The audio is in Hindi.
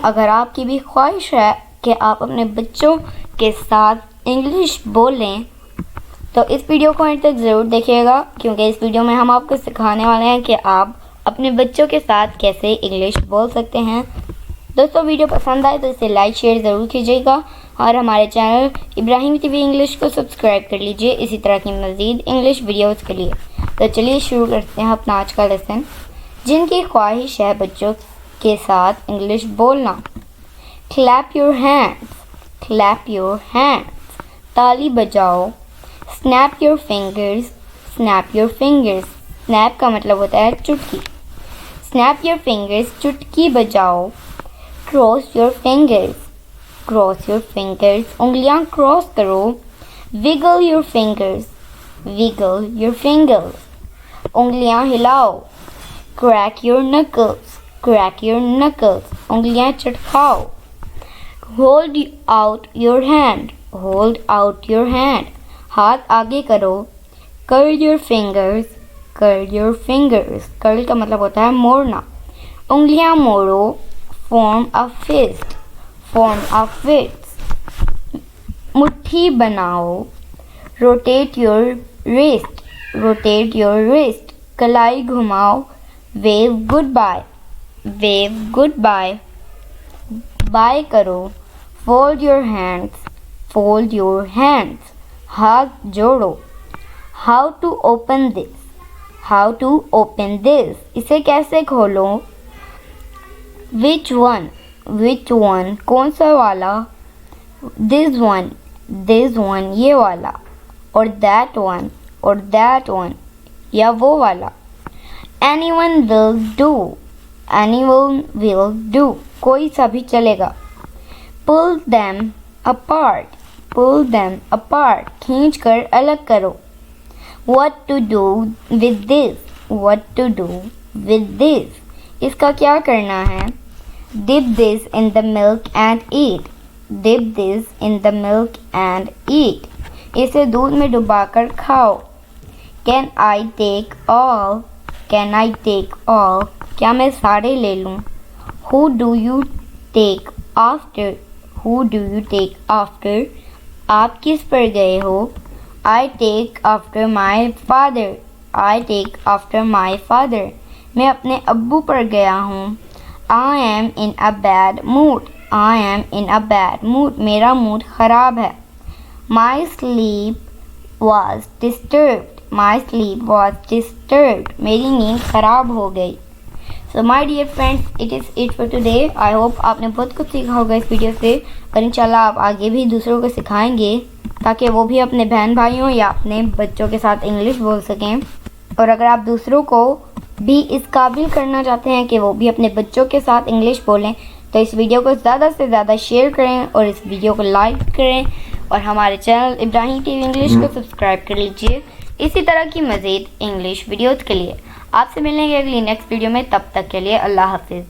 अगर आपकी भी ख्वाहिश है कि आप अपने बच्चों के साथ इंग्लिश बोलें तो इस वीडियो को अंत तक ज़रूर देखिएगा, क्योंकि इस वीडियो में हम आपको सिखाने वाले हैं कि आप अपने बच्चों के साथ कैसे इंग्लिश बोल सकते हैं। दोस्तों, वीडियो पसंद आए तो इसे लाइक शेयर ज़रूर कीजिएगा और हमारे चैनल इब्राहिम टीवी इंग्लिश को सब्सक्राइब कर लीजिए इसी तरह की मज़ीद इंग्लिश वीडियोस के लिए। तो चलिए शुरू करते हैं अपना आज का लेसन। जिनकी ख्वाहिश है बच्चों के साथ इंग्लिश बोलना। Clap your hands, clap your hands, ताली बजाओ। Snap your fingers, snap your fingers, snap का मतलब होता है चुटकी। स्नैप योर फिंगर्स, चुटकी बजाओ। Cross your fingers, cross your fingers, उंगलियां क्रॉस करो। Wiggle your fingers, wiggle your fingers, उंगलियां हिलाओ। Crack your knuckles, crack your knuckles, उंगलियां चटकाओ। Hold out your hand, hold out your hand, हाथ आगे करो। Curl your fingers, curl your fingers, curl का मतलब होता है मोड़ना। उंगलियां मोड़ो। Form a fist, form a fist, मुट्ठी बनाओ। Rotate your wrist, rotate your wrist, कलाई घुमाओ। Wave goodbye, wave goodbye, bye करो। Fold your hands, fold your hands, हाथ जोड़ो। How to open this, how to open this, इसे कैसे खोलो। विच वन, विच वन, कौन सा वाला। दिस वन, ये वाला। और दैट वन, या वो वाला। Anyone will do, anyone will do, कोई सा भी चलेगा। Pull them apart, pull them apart, खींच कर अलग करो। What to do with this, what to do with this, इसका क्या करना है। Dip this in the milk and eat, dip this in the milk and eat, इसे दूध में डुबाकर खाओ। Can I take all, can I take all, क्या मैं सारे ले लूँ। Who do you take after, who do you take after, आप किस पर गए हो। I take after my father, I take after my father, मैं अपने अब्बू पर गया हूँ। I am in a bad mood, I am in a bad mood, मेरा मूड ख़राब है। My sleep was disturbed, my sleep was disturbed, मेरी नींद ख़राब हो गई। So my dear friends, it is it for today. I hope आपने बहुत कुछ सीखा होगा इस वीडियो से और इंशाल्लाह आप आगे भी दूसरों को सिखाएंगे ताकि वो भी अपने बहन भाइयों या अपने बच्चों के साथ इंग्लिश बोल सकें। और अगर आप दूसरों को भी इस काबिल करना चाहते हैं कि वो भी अपने बच्चों के साथ इंग्लिश बोलें तो इस वीडियो को ज़्यादा से ज़्यादा शेयर करें और इस वीडियो को लाइक करें और हमारे चैनल इब्राहिम टीवी इंग्लिश को सब्सक्राइब कर लीजिए इसी तरह की मज़ीद इंग्लिश वीडियोज़ के लिए। आपसे मिलेंगे अगली नेक्स्ट वीडियो में, तब तक के लिए अल्लाह हाफिज़।